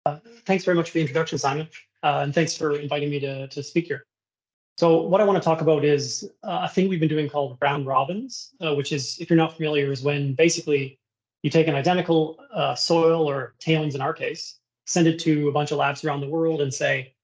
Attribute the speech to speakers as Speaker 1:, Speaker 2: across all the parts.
Speaker 1: Uh, Thanks very much for the introduction, Simon, and thanks for inviting me to speak here. So what I want to talk about is a thing we've been doing called round robins, which is, if you're not familiar, is when basically you take an identical soil or tailings in our case, send it to a bunch of labs around the world and say,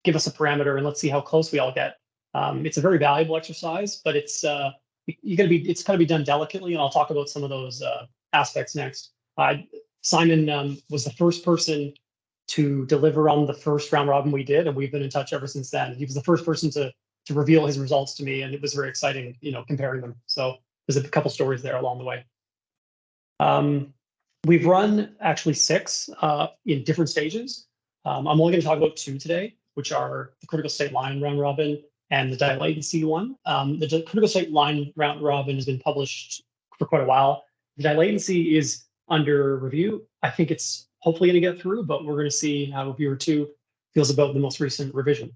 Speaker 1: give us a parameter and let's see how close we all get. It's a very valuable exercise, but it's got to be done delicately, and I'll talk about some of those aspects next. Simon was the first person to deliver on the first round robin we did, and we've been in touch ever since then. He was the first person to reveal his results to me, and it was very exciting, comparing them. So there's a couple stories there along the way. We've run actually six in different stages. I'm only going to talk about two today, which are the critical state line round robin and the dilatancy one. The critical state line round robin has been published for quite a while. The dilatancy is under review. I think it's hopefully going to get through, but we're going to see how reviewer two feels about the most recent revision.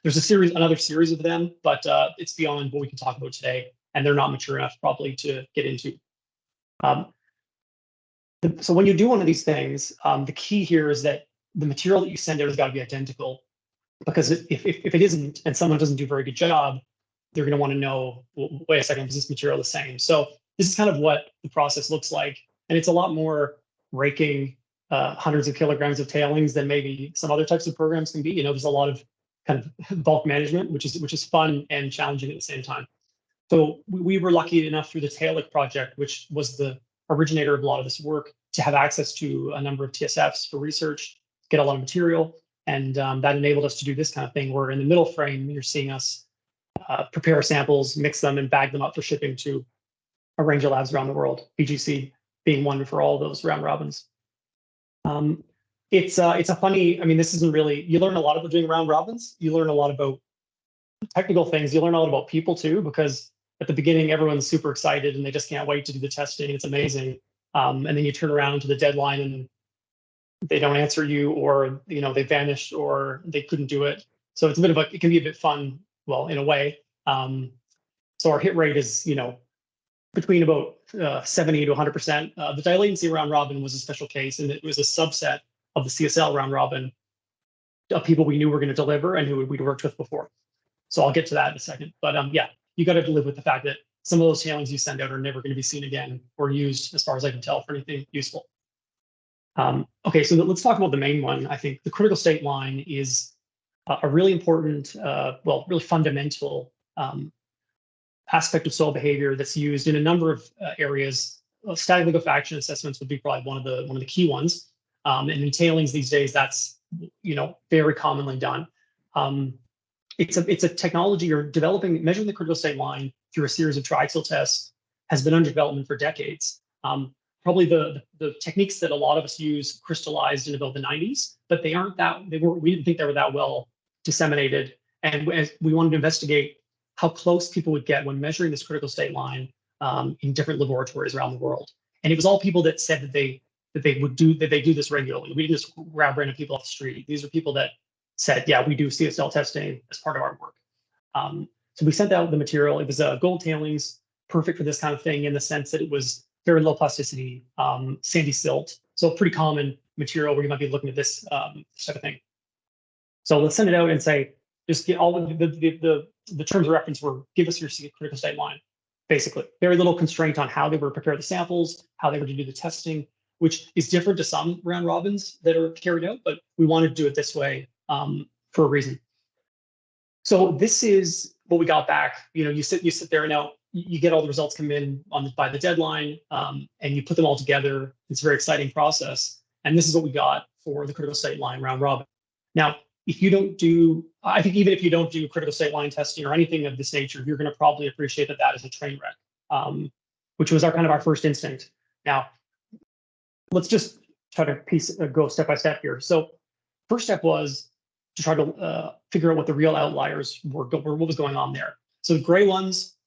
Speaker 1: There's another series of them, but it's beyond what we can talk about today, and they're not mature enough probably to get into. So when you do one of these things, the key here is that the material that you send out has got to be identical, because if it isn't and someone doesn't do a very good job, they're going to want to know, well, wait a second, is this material the same? So this is kind of what the process looks like, and it's a lot more raking hundreds of kilograms of tailings than maybe some other types of programs can be. There's a lot of kind of bulk management, which is fun and challenging at the same time. So we were lucky enough through the TAILIC project, which was the originator of a lot of this work, to have access to a number of TSFs for research, get a lot of material, and that enabled us to do this kind of thing, where in the middle frame, you're seeing us prepare samples, mix them, and bag them up for shipping to a range of labs around the world, BGC being one for all those round robins. It's a funny, this isn't really, you learn a lot about doing round robins. You learn a lot about technical things. You learn a lot about people too, because at the beginning, everyone's super excited and they just can't wait to do the testing. It's amazing. And then you turn around to the deadline and they don't answer you, or, they vanished, or they couldn't do it. So it's it can be a bit fun, well, in a way. So our hit rate is, between about 70 to 100%. The dilatancy round robin was a special case, and it was a subset of the CSL round robin of people we knew were going to deliver and who we'd worked with before. So I'll get to that in a second. But yeah, you got to live with the fact that some of those tailings you send out are never going to be seen again or used, as far as I can tell, for anything useful. Okay, so let's talk about the main one. I think the critical state line is a really important, really fundamental aspect of soil behavior that's used in a number of areas. Static liquefaction assessments would be probably one of the key ones. And in tailings these days, that's very commonly done. It's a technology you're developing. Measuring the critical state line through a series of triaxial tests has been under development for decades. Probably the techniques that a lot of us use crystallized in about the 90s, but we didn't think they were that well disseminated. And we wanted to investigate how close people would get when measuring this critical state line in different laboratories around the world. And it was all people that said that they do this regularly. We didn't just grab random people off the street. These are people that said, yeah, we do CSL testing as part of our work. So we sent out the material. It was gold tailings, perfect for this kind of thing in the sense that it was very low plasticity, sandy silt. So pretty common material where you might be looking at this type of thing. So let's send it out and say, just get all of the terms of reference were, give us your critical state line, basically. Very little constraint on how they were to prepare the samples, how they were to do the testing, which is different to some round robins that are carried out, but we wanted to do it this way for a reason. So this is what we got back. You sit there, and now you get all the results come in by the deadline, and you put them all together. It's a very exciting process. And this is what we got for the critical state line round robin. Now, I think even if you don't do critical state line testing or anything of this nature, you're going to probably appreciate that is a train wreck, which was our first instinct. Now, let's just try to go step by step here. So first step was to try to figure out what the real outliers were, what was going on there. So the gray ones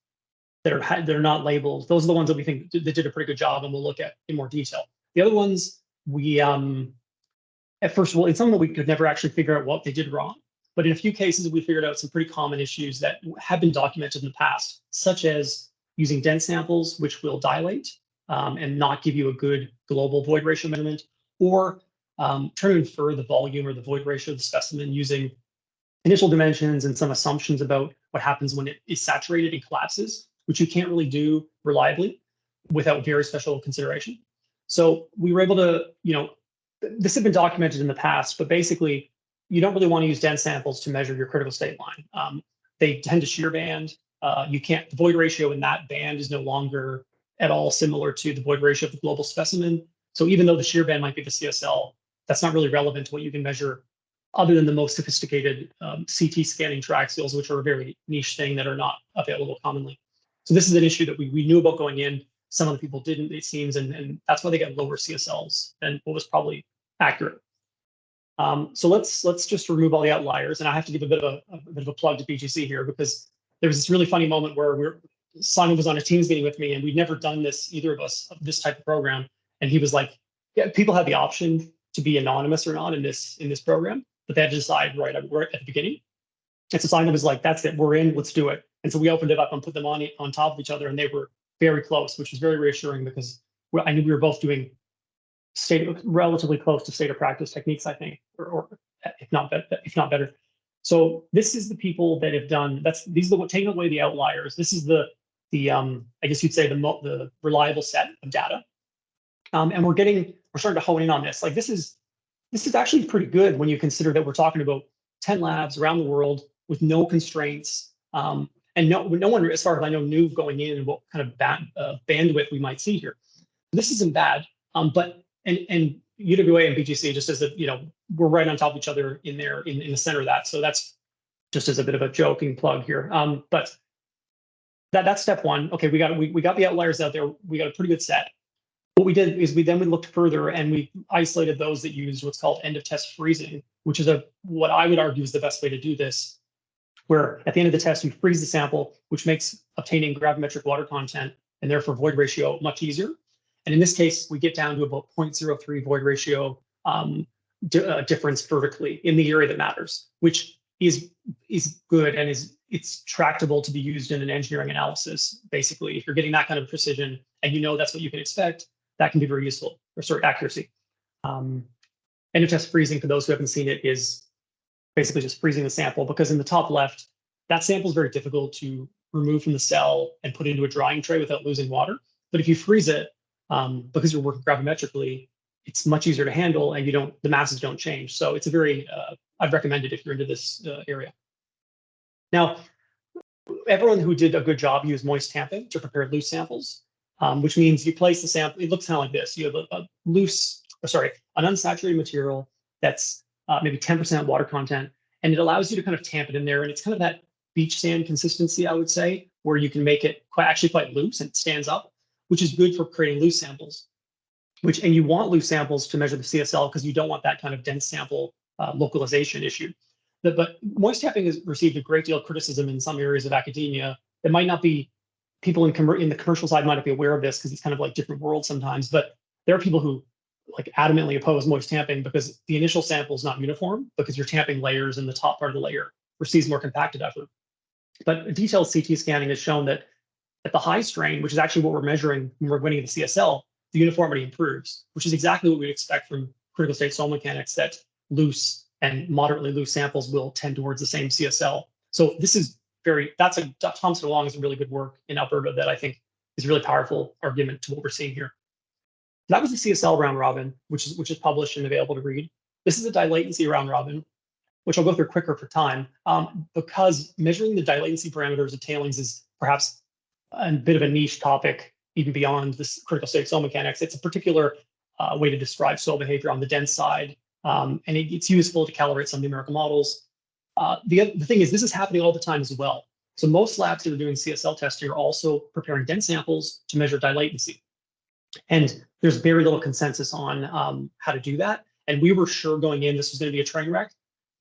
Speaker 1: that are not labeled, those are the ones that we think that did a pretty good job, and we'll look at in more detail. The other ones, we at first, in some of them we could never actually figure out what they did wrong, but in a few cases we figured out some pretty common issues that have been documented in the past, such as using dense samples, which will dilate and not give you a good global void ratio measurement, or trying to infer the volume or the void ratio of the specimen using initial dimensions and some assumptions about what happens when it is saturated and collapses, which you can't really do reliably without very special consideration. So we were able to, this had been documented in the past, but basically you don't really want to use dense samples to measure your critical state line. They tend to shear band. The void ratio in that band is no longer at all similar to the void ratio of the global specimen. So even though the shear band might be the CSL, that's not really relevant to what you can measure other than the most sophisticated CT scanning triaxials, which are a very niche thing that are not available commonly. So this is an issue that we knew about going in. Some of the people didn't, it seems, and that's why they get lower CSLs than what was probably accurate. So let's just remove all the outliers, and I have to give a bit of a plug to BGC here, because there was this really funny moment where Simon was on a Teams meeting with me, and we'd never done this, either of us, this type of program, and he was like, "Yeah, people have the option to be anonymous or not in this program, but they had to decide right at the beginning." And so Simon was like, "That's it, we're in, let's do it." And so we opened it up and put them on top of each other, and they were very close, which was very reassuring, because I knew we were both doing relatively close to state of practice techniques, I think, or if not better. So this is the people that have done. These are taking away the outliers. This is the I guess you'd say the reliable set of data, and we're starting to hone in on this. Like this is actually pretty good when you consider that we're talking about 10 labs around the world with no constraints. And no one, as far as I know, knew going in and what kind of bandwidth we might see here. This isn't bad, but UWA and BGC, just as we're right on top of each other in there in the center of that. So that's just as a bit of a joking plug here. But that's step one. Okay, we got the outliers out there. We got a pretty good set. What we did is we looked further and we isolated those that use what's called end of test freezing, which is what I would argue is the best way to do this, where at the end of the test, you freeze the sample, which makes obtaining gravimetric water content and therefore void ratio much easier. And in this case, we get down to about 0.03 void ratio difference vertically in the area that matters, which is good and it's tractable to be used in an engineering analysis. Basically, if you're getting that kind of precision and that's what you can expect, that can be very useful, accuracy. End of test freezing, for those who haven't seen it, is basically just freezing the sample, because in the top left, that sample is very difficult to remove from the cell and put into a drying tray without losing water. But if you freeze it, because you're working gravimetrically, it's much easier to handle, and the masses don't change. So it's a very, I'd recommend it if you're into this area. Now, everyone who did a good job used moist tamping to prepare loose samples, which means you place the sample. It looks kind of like this. You have an unsaturated material that's maybe 10% water content, and it allows you to kind of tamp it in there. And it's kind of that beach sand consistency, I would say, where you can make it quite loose and it stands up, which is good for creating loose samples. And you want loose samples to measure the CSL because you don't want that kind of dense sample localization issue. But moist tamping has received a great deal of criticism in some areas of academia. That might not be, people in the commercial side might not be aware of this because it's kind of like different worlds sometimes, but there are people who adamantly oppose moist tamping because the initial sample is not uniform, because you're tamping layers and the top part of the layer receives more compacted effort. But detailed CT scanning has shown that at the high strain, which is actually what we're measuring when we're winning the CSL, the uniformity improves, which is exactly what we'd expect from critical state soil mechanics, that loose and moderately loose samples will tend towards the same CSL. So this is Thomson Long is a really good work in Alberta that I think is a really powerful argument to what we're seeing here. That was the CSL round robin, which is published and available to read. This is a dilatancy round robin, which I'll go through quicker for time, because measuring the dilatancy parameters of tailings is perhaps a bit of a niche topic, even beyond this critical state soil mechanics. It's a particular way to describe soil behavior on the dense side, and it's useful to calibrate some numerical models. The thing is, this is happening all the time as well. So most labs that are doing CSL testing are also preparing dense samples to measure dilatancy. And there's very little consensus on how to do that. And we were sure going in this was going to be a train wreck,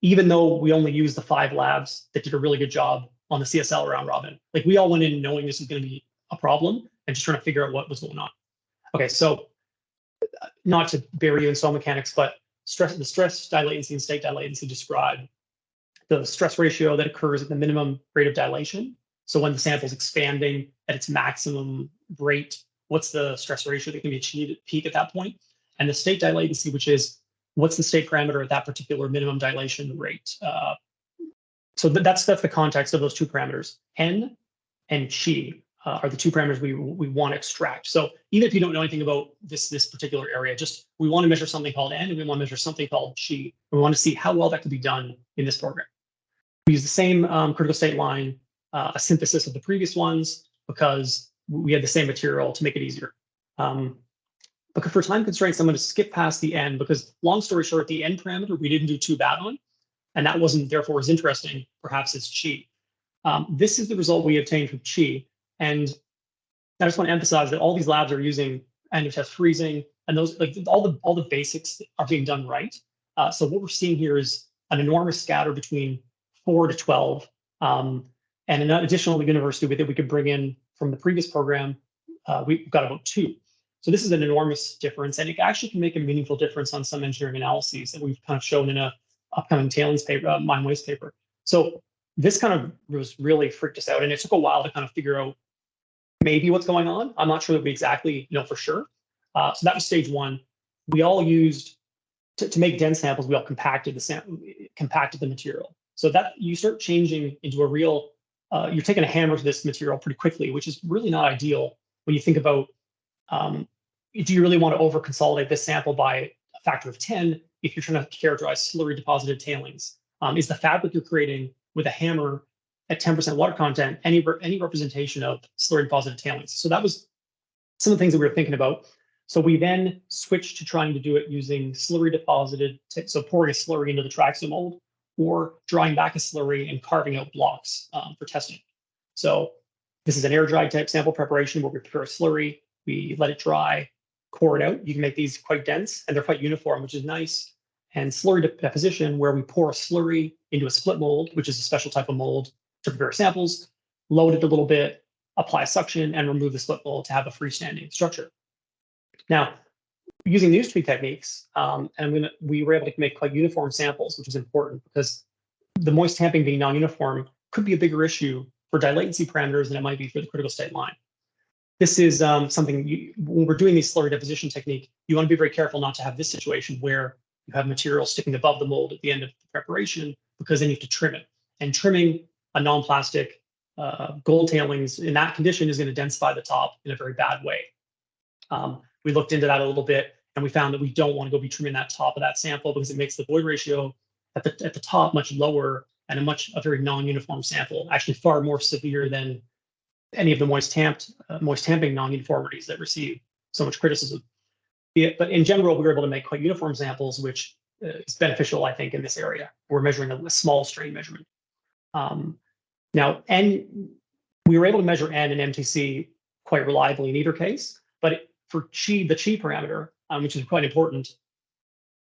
Speaker 1: even though we only used the 5 labs that did a really good job on the CSL round robin. We all went in knowing this was going to be a problem and just trying to figure out what was going on. Okay, so not to bury you in soil mechanics, but the stress dilatancy and state dilatancy describe the stress ratio that occurs at the minimum rate of dilation. So when the sample is expanding at its maximum rate, what's the stress ratio that can be achieved at peak at that point? And the state dilatancy, which is what's the state parameter at that particular minimum dilation rate. So that's the context of those two parameters. N and chi are the two parameters we want to extract. So even if you don't know anything about this particular area, just we want to measure something called N and we want to measure something called chi. We want to see how well that could be done in this program. We use the same critical state line, a synthesis of the previous ones, because we had the same material to make it easier. But for time constraints, I'm going to skip past the N because, long story short, the N parameter we didn't do too bad on, and that wasn't therefore as interesting, perhaps, as chi. This is the result we obtained from chi, and I just want to emphasize that all these labs are using end of test freezing, and those like all the basics are being done right. So what we're seeing here is an enormous scatter between 4 to 12, and an additional university that we could bring in from the previous program, we've got about 2. So this is an enormous difference, and it actually can make a meaningful difference on some engineering analyses that we've kind of shown in a upcoming tailings paper, mine waste paper. So this kind of was really freaked us out, and it took a while to kind of figure out maybe what's going on. I'm not sure that we exactly know for sure. So that was stage 1. We all used to make dense samples. We all compacted the material. So that you start changing into a real. You're taking a hammer to this material pretty quickly, which is really not ideal when you think about. Do you really want to over consolidate this sample by a factor of 10 if you're trying to characterize slurry deposited tailings? Is the fabric you're creating with a hammer at 10% water content any representation of slurry deposited tailings? So that was some of the things that we were thinking about. So we then switched to trying to do it using slurry deposited, so pouring a slurry into the Traxo mold or drying back a slurry and carving out blocks for testing. So this is an air dry type sample preparation where we prepare a slurry, we let it dry, core it out. You can make these quite dense and they're quite uniform, which is nice. And slurry deposition, where we pour a slurry into a split mold, which is a special type of mold to prepare samples, load it a little bit, apply suction, and remove the split mold to have a freestanding structure. Now, using these 2 techniques, we were able to make quite uniform samples, which is important because the moist tamping being non-uniform could be a bigger issue for dilatancy parameters than it might be for the critical state line. This is something, when we're doing these slurry deposition technique, you want to be very careful not to have this situation where you have material sticking above the mold at the end of the preparation, because then you have to trim it. And trimming a non-plastic gold tailings in that condition is going to densify the top in a very bad way. We looked into that a little bit, and we found that we don't want to go be trimming that top of that sample because it makes the void ratio at the top much lower and a very non-uniform sample, actually far more severe than any of the moist tamping non-uniformities that receive so much criticism. But in general, we were able to make quite uniform samples, which is beneficial, I think, in this area. We're measuring a small strain measurement. Now, we were able to measure N and MTC quite reliably in either case, but for the chi parameter, which is quite important,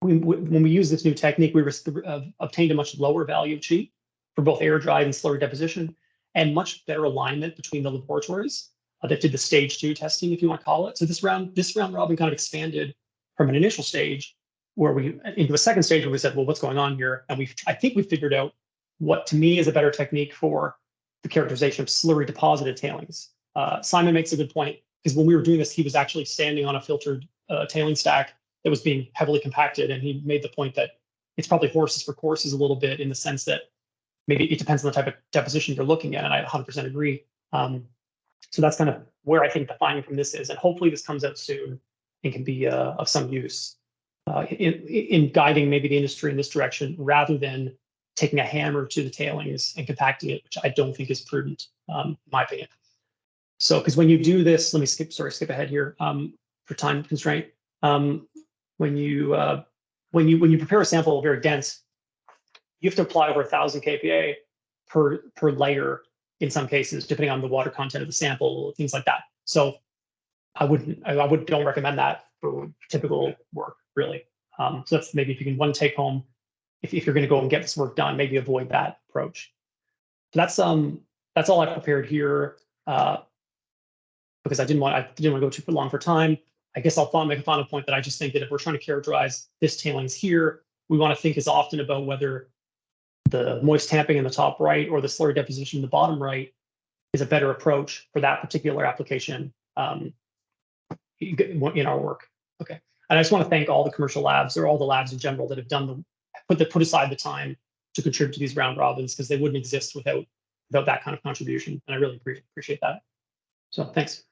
Speaker 1: when we use this new technique, we obtained a much lower value of chi for both air dried and slurry deposition, and much better alignment between the laboratories that did the stage 2 testing, if you want to call it. So this round robin kind of expanded from an initial stage into a second stage where we said, well, what's going on here? And I think we figured out what to me is a better technique for the characterization of slurry deposited tailings. Simon makes a good point, because when we were doing this, he was actually standing on a filtered tailing stack that was being heavily compacted, and he made the point that it's probably horses for courses a little bit, in the sense that maybe it depends on the type of deposition you're looking at, and I 100% agree. So that's kind of where I think the finding from this is, and hopefully this comes out soon and can be of some use in guiding maybe the industry in this direction, rather than taking a hammer to the tailings and compacting it, which I don't think is prudent, in my opinion. So, because when you do this, let me skip ahead here for time constraint. When you prepare a sample very dense, you have to apply over 1,000 kPa per layer in some cases, depending on the water content of the sample, things like that. So don't recommend that for typical work, really. So that's maybe if you can one take home, if you're going to go and get this work done, maybe avoid that approach. So that's all I prepared here, because I didn't want to go too long for time. I guess I'll make a final point that I just think that if we're trying to characterize this tailings here, we want to think as often about whether the moist tamping in the top right or the slurry deposition in the bottom right is a better approach for that particular application in our work. Okay. And I just want to thank all the commercial labs, or all the labs in general, that have put aside the time to contribute to these round robins, because they wouldn't exist without that kind of contribution. And I really appreciate that. So thanks.